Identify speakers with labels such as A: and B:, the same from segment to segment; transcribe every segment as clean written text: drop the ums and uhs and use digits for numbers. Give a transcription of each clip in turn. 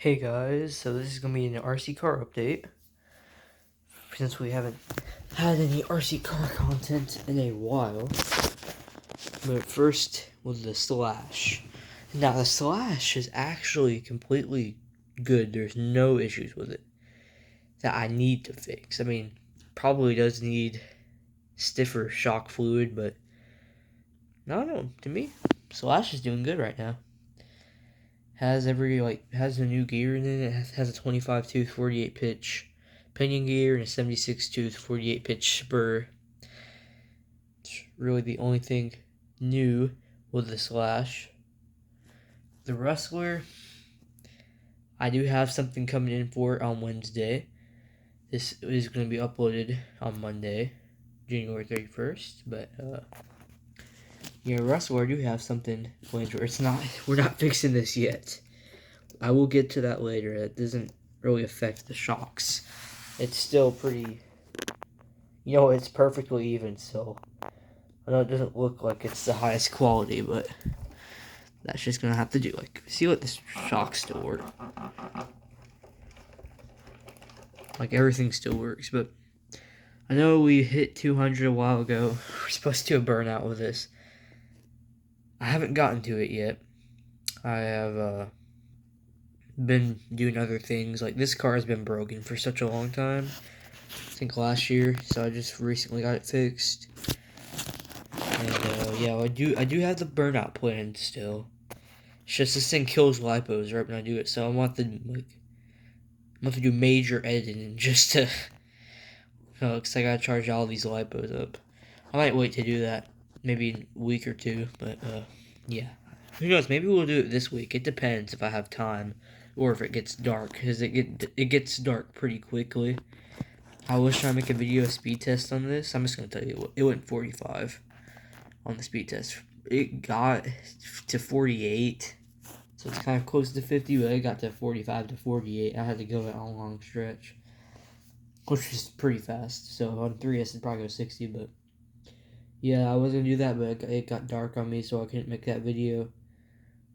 A: Hey guys, so this is going to be an RC car update, since we haven't had any RC car content in a while. But first was the Slash. Now the Slash is actually completely good, there's no issues with it that I need to fix. I mean, probably does need stiffer shock fluid, but I don't know, to me, Slash is doing good right now. Has a new gear in it. It has a 25 tooth 48 pitch pinion gear and a 76 tooth 48 pitch spur. It's really the only thing new with the Slash. The Rustler, I do have something coming in for it on Wednesday. This is going to be uploaded on Monday, January 31st. But yeah, Rustler, I do have something planned for. We're not fixing this yet. I will get to that later. That doesn't really affect the shocks. It's still pretty, it's perfectly even still. I know it doesn't look like it's the highest quality, but that's just gonna have to do. See what this shocks still work. Everything still works, but I know we hit 200 a while ago. We're supposed to do a burnout with this. I haven't gotten to it yet. I have been doing other things. This car has been broken for such a long time. I think last year, so I just recently got it fixed. And yeah, I do have the burnout plan still. It's just this thing kills lipos right when I do it, so I want to do major editing just to, because I gotta charge all these lipos up. I might wait to do that maybe in a week or two, but yeah. Who knows? Maybe we'll do it this week. It depends if I have time or if it gets dark, because it gets dark pretty quickly. I was trying to make a video speed test on this. I'm just gonna tell you, it went 45 on the speed test. It got to 48, so it's kind of close to 50, but it got to 45 to 48. I had to go on a long stretch, which is pretty fast. So on 3S it'd probably go 60, but yeah, I was gonna do that, but it got dark on me, so I couldn't make that video.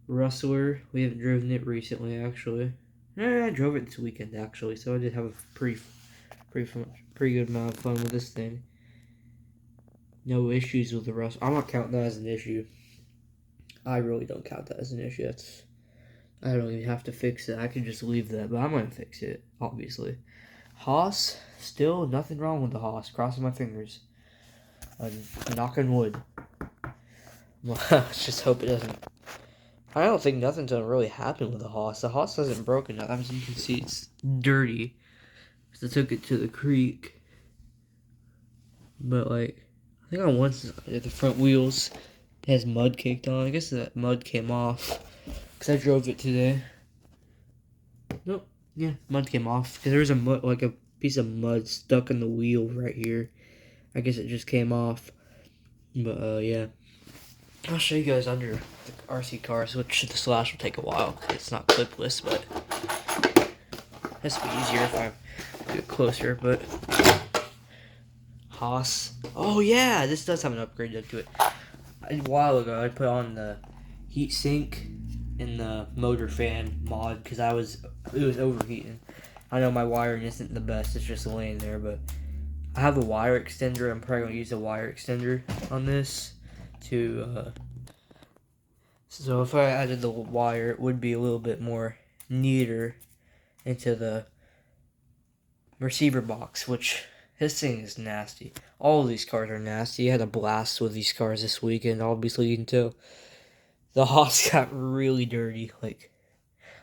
A: Rustler, we haven't driven it recently, actually. I drove it this weekend, actually, so I did have a pretty good amount of fun with this thing. No issues with the Rustler. I'm not counting that as an issue. I really don't count that as an issue. I don't even have to fix it. I could just leave that, but I'm gonna fix it, obviously. Haas, still nothing wrong with the Haas. Crossing my fingers. I'm knocking wood. Well, let's just hope it doesn't. I don't think nothing's gonna really happen with the Haas. The Haas hasn't broken. As you can see, it's dirty. So I took it to the creek. But I think on one side, the front wheels, it has mud caked on. I guess that mud came off, because I drove it today. Nope, yeah, mud came off, because there was a piece of mud stuck in the wheel right here. I guess it just came off. But yeah, I'll show you guys under the RC cars, which the Slash will take a while, because it's not clipless, but it has to be easier if I do it closer. But Haas. Oh yeah, this does have an upgrade to it. A while ago, I put on the heat sink in the motor fan mod because it was overheating. I know my wiring isn't the best; it's just laying there. But I have a wire extender. I'm probably gonna use a wire extender on this to. So if I added the wire, it would be a little bit more neater into the receiver box, which. This thing is nasty. All of these cars are nasty. I had a blast with these cars this weekend, obviously you can tell. The Haas got really dirty.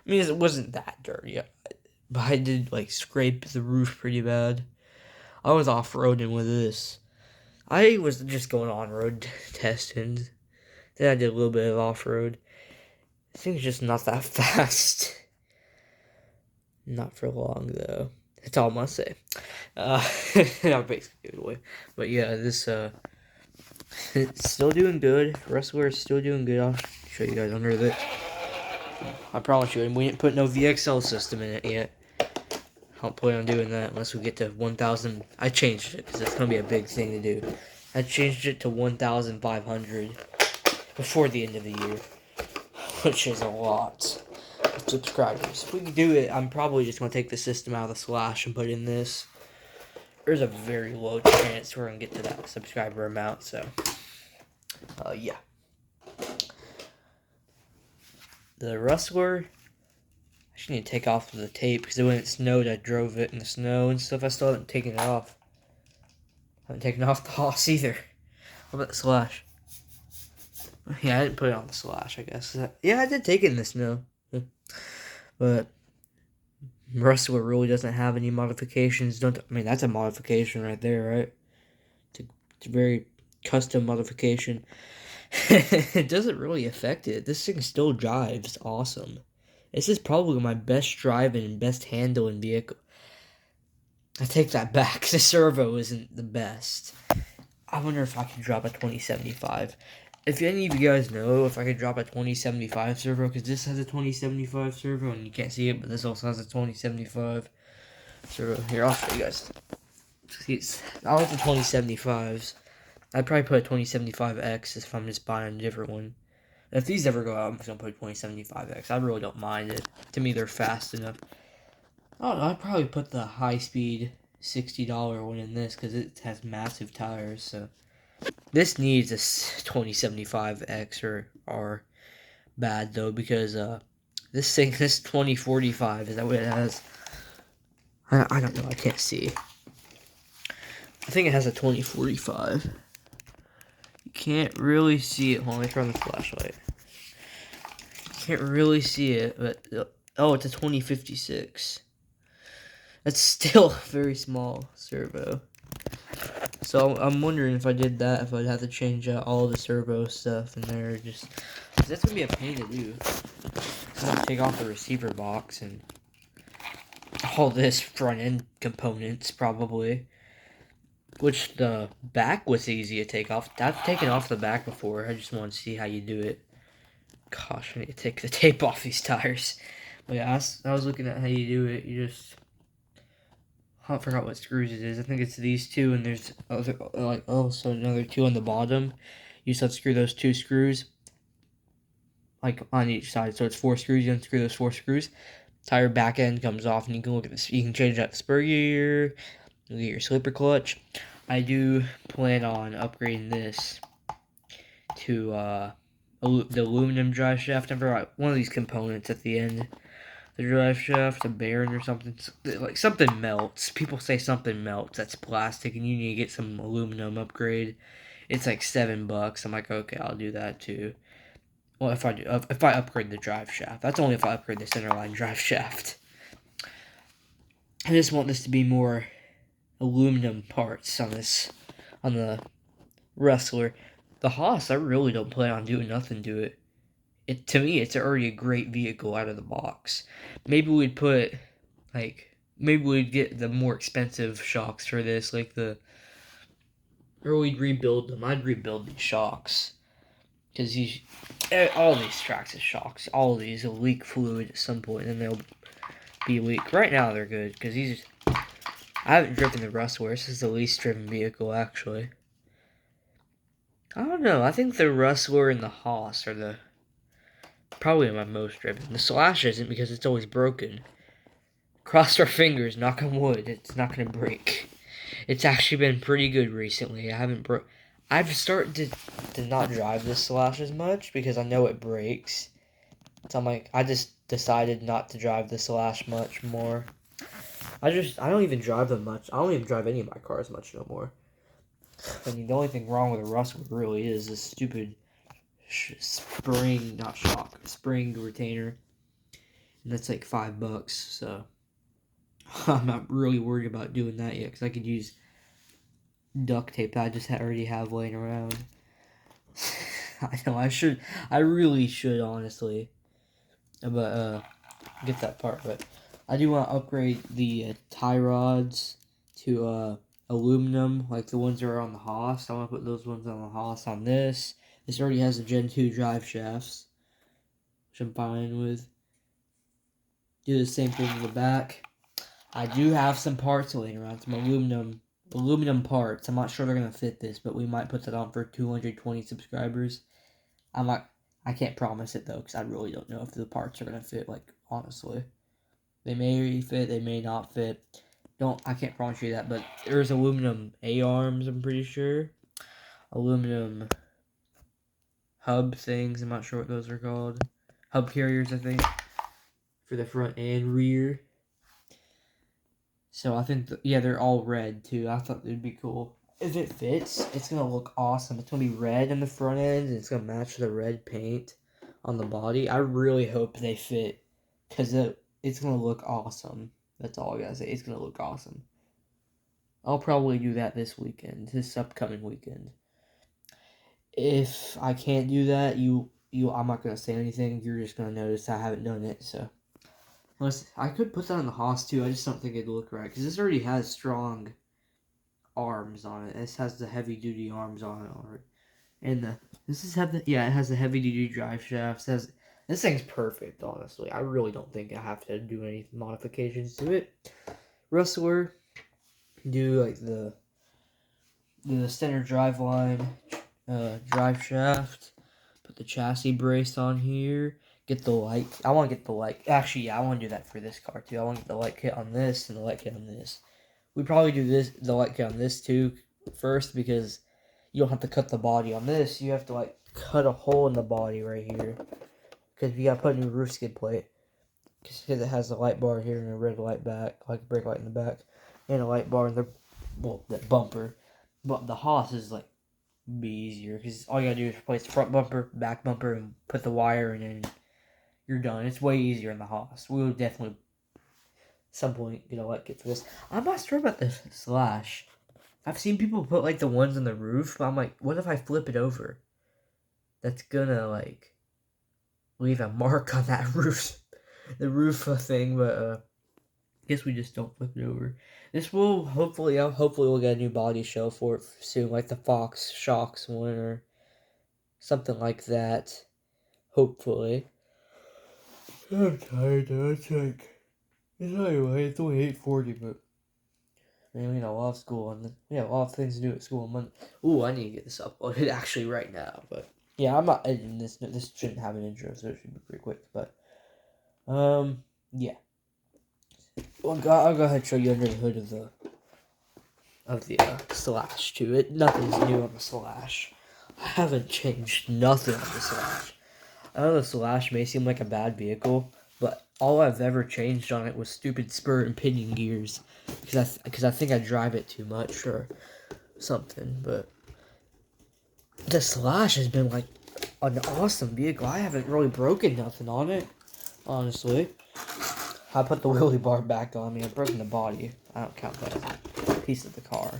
A: It wasn't that dirty, but I did scrape the roof pretty bad. I was off-roading with this. I was just going on-road testing. Then I did a little bit of off-road. This thing's just not that fast. Not for long, though. That's all I'm gonna say. I'll basically give it away. But yeah, this, it's still doing good. Rustler is still doing good. I'll show you guys under it. I promise you, we didn't put no VXL system in it yet. I don't plan on doing that unless we get to 1,000. I changed it because it's gonna be a big thing to do. I changed it to 1,500 before the end of the year, which is a lot. subscribers. If we can do it, I'm probably just going to take the system out of the Slash and put in this. There's a very low chance we're going to get to that subscriber amount, so, yeah. The Rustler, I should need to take off the tape, because when it snowed, I drove it in the snow and stuff. I still haven't taken it off. I haven't taken off the Hoss either. What about the Slash? Yeah, I didn't put it on the Slash, I guess. Yeah, I did take it in the snow. But Rustler really doesn't have any modifications. I mean, that's a modification right there, right? It's a very custom modification. It doesn't really affect it. This thing still drives awesome. This is probably my best driving and best handling vehicle. I take that back. The servo isn't the best. I wonder if I could drop a 2075. If any of you guys know if I could drop a 2075 servo, because this has a 2075 servo, and you can't see it, but this also has a 2075 servo. Here, I'll show you guys. I like the 2075s. I'd probably put a 2075X if I'm just buying a different one. If these ever go out, I'm just going to put a 2075X. I really don't mind it. To me, they're fast enough. I don't know, I'd probably put the high-speed $60 one in this, because it has massive tires, so... This needs a 2075X or R bad, though, because, this 2045, is that what it has? I don't know, I can't see. I think it has a 2045. You can't really see it. Hold on, let me turn on the flashlight. You can't really see it, but, oh, it's a 2056. That's still a very small servo. So I'm wondering if I did that, if I'd have to change out all the servo stuff in there. Just, cause that's gonna be a pain to do. I'm gonna take off the receiver box and all this front end components probably. Which the back was easy to take off. I've taken off the back before. I just want to see how you do it. Gosh, I need to take the tape off these tires. But yeah, I was looking at how you do it. You just... I forgot what screws it is. I think it's these two, and there's other, like, also another two on the bottom. You just have to screw those two screws, like, on each side. So it's 4 screws. You unscrew those 4 screws. Tire back end comes off, and you can look at this. You can change out the spur gear. You get your slipper clutch. I do plan on upgrading this to the aluminum drive shaft. I forgot one of these components at the end. The drive shaft, a bearing or something, like something melts. People say something melts. That's plastic, and you need to get some aluminum upgrade. It's like $7. I'm like, okay, I'll do that too. Well, if I upgrade the drive shaft, that's only if I upgrade the centerline drive shaft. I just want this to be more aluminum parts on the Rustler. The Haas, I really don't plan on doing nothing to it. To me, it's already a great vehicle out of the box. Maybe we'd get the more expensive shocks for this, or we'd rebuild them. I'd rebuild these shocks. Because all these tracks have shocks. All of these will leak fluid at some point, and they'll be leaked. Right now, they're good, because I haven't driven the Rustler. This is the least driven vehicle, actually. I don't know. I think the Rustler and the Haas are probably my most driven. The Slash isn't, because it's always broken. Cross our fingers, knock on wood, it's not going to break. It's actually been pretty good recently. I've started to not drive this Slash as much, because I know it breaks. So I'm like, I just decided not to drive the Slash much more. I don't even drive them much. I don't even drive any of my cars much no more. I mean, the only thing wrong with a Rustler really is this stupid spring retainer, and that's like $5, so I'm not really worried about doing that yet, because I could use duct tape that I just already have laying around. I know, I really should, honestly, but, get that part, but I do want to upgrade the tie rods to, aluminum, like the ones that are on the Haas. I want to put those ones on the Haas on this. This already has the Gen 2 drive shafts, which I'm fine with. Do the same thing in the back. I do have some parts laying around, some aluminum parts. I'm not sure they're going to fit this, but we might put that on for 220 subscribers. I can't promise it, though, because I really don't know if the parts are going to fit, like, honestly. They may fit, they may not fit. I can't promise you that, but there's aluminum A-arms, I'm pretty sure. Aluminum hub things, I'm not sure what those are called. Hub carriers, I think, for the front and rear. So I think, yeah, they're all red too. I thought they'd be cool. If it fits, it's going to look awesome. It's going to be red in the front end, and it's going to match the red paint on the body. I really hope they fit, because it's going to look awesome. That's all I got to say. It's going to look awesome. I'll probably do that this weekend, this upcoming weekend. If I can't do that, I'm not going to say anything. You're just going to notice I haven't done it, so. I could put that on the Haas too. I just don't think it'd look right, because this already has strong arms on it. This has the heavy duty arms on it already. And it has the heavy duty drive shafts. This thing's perfect, honestly. I really don't think I have to do any modifications to it. Rustler, do like the center drive line, drive shaft, put the chassis brace on here. Get the light. I want to get the light. Actually, yeah, I want to do that for this car too. I want to get the light kit on this and the light kit on this. We probably do the light kit on this too first, because you don't have to cut the body on this. You have to like cut a hole in the body right here, because you got to put a new roof skid plate, because it has a light bar here and a red light back, like a brake light in the back, and a light bar in the bumper. But the Haas is like be easier, because all you gotta do is replace the front bumper, back bumper, and put the wire in, and you're done. It's way easier in the Haas. We will definitely, at some point, get a light kit for this. I'm not sure about the Slash. I've seen people put, like, the ones on the roof, but I'm like, what if I flip it over? That's gonna, like, leave a mark on that roof, the roof thing, but, I guess we just don't flip it over. This will, hopefully we'll get a new body shell for it soon, like the Fox Shocks one, or something like that, hopefully. I'm tired though. It's only late. It's only 8:40, but man, we got a lot of school and we have a lot of things to do at school on Monday. Ooh, I need to get this uploaded actually right now, but yeah, I'm not editing this. This shouldn't have an intro, so it should be pretty quick. But yeah. Well, I'll go ahead and show you under the hood of the Slash too. Nothing's new on the Slash. I haven't changed nothing on the Slash. I know the Slash may seem like a bad vehicle, but all I've ever changed on it was stupid spur and pinion gears, because I think I drive it too much or something. But the Slash has been like an awesome vehicle. I haven't really broken nothing on it, honestly. I put the wheelie bar back on me. I've broken the body. I don't count that as a piece of the car.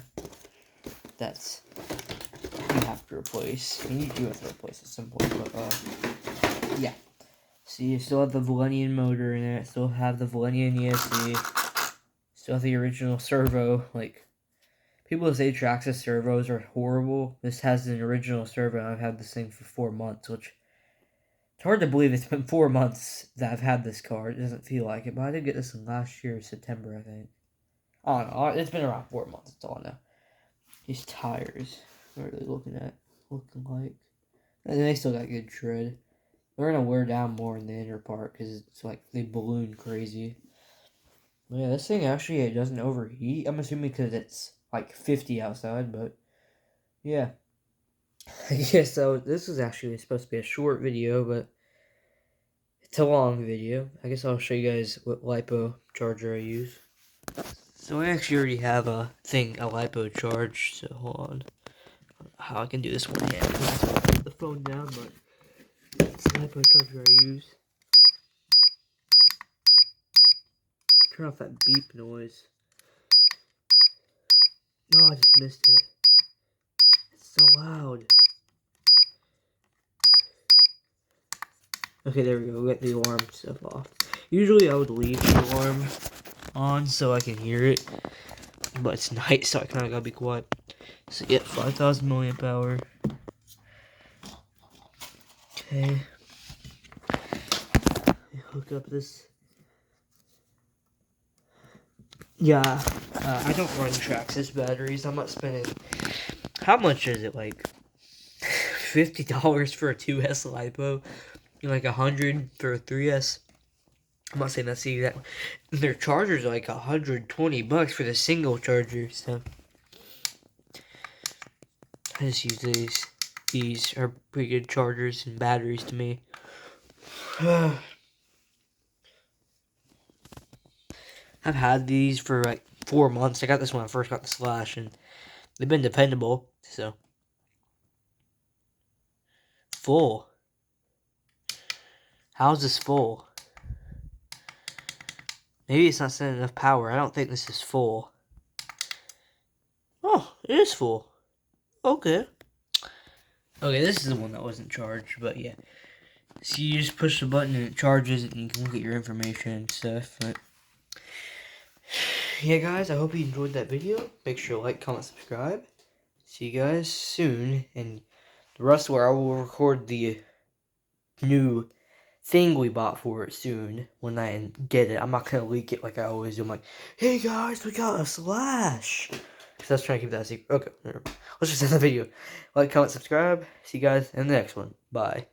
A: That's you have to replace. You do have to replace at some point, but yeah. See, you still have the Valenian motor in it. Still have the Valenian ESC. Still have the original servo. Like, people say Traxxas servos are horrible. This has an original servo, and I've had this thing for 4 months, which it's hard to believe it's been 4 months that I've had this car. It doesn't feel like it, but I did get this in last year, September, I think. I don't know. It's been around 4 months. That's all I know. These tires, what are they looking like? And they still got good tread. They're going to wear down more in the inner part, because it's like they balloon crazy. But yeah, this thing actually it doesn't overheat. I'm assuming because it's like 50 outside, but yeah. Yeah, so this is actually supposed to be a short video, but it's a long video. I guess I'll show you guys what LiPo charger I use. So I actually already have a LiPo charge, so hold on. How I can do this one hand. Put the phone down, but it's the LiPo charger I use. Turn off that beep noise. Oh, I just missed it. It's so loud. Okay, there we go. We got the alarm stuff off. Usually I would leave the alarm on so I can hear it, but it's night, so I kind of gotta be quiet. So yeah, 5,000 milliamp hour. Okay. Hook up this. Yeah, I don't run Traxxas batteries. I'm not spending. How much is it? Like $50 for a 2S LiPo, and like $100 for a 3S. I'm not saying that's the exact. Their chargers are like $120 for the single charger. So I just use these. These are pretty good chargers and batteries to me. I've had these for like 4 months. I got this when I first got the Slash, and they've been dependable. So full. How's this full? Maybe it's not sending enough power. I don't think this is full. Oh, it is full. Okay. Okay, this is the one that wasn't charged, but yeah. So you just push the button and it charges it and you can look at your information and stuff. But yeah, guys, I hope you enjoyed that video. Make sure to like, comment, subscribe. See you guys soon. And the Rustler, I will record the new thing we bought for it soon when I get it. I'm not going to leak it like I always do. I'm like, hey guys, we got a Slash. Because I was trying to keep that a secret. Okay, let's just end the video. Like, comment, subscribe. See you guys in the next one. Bye.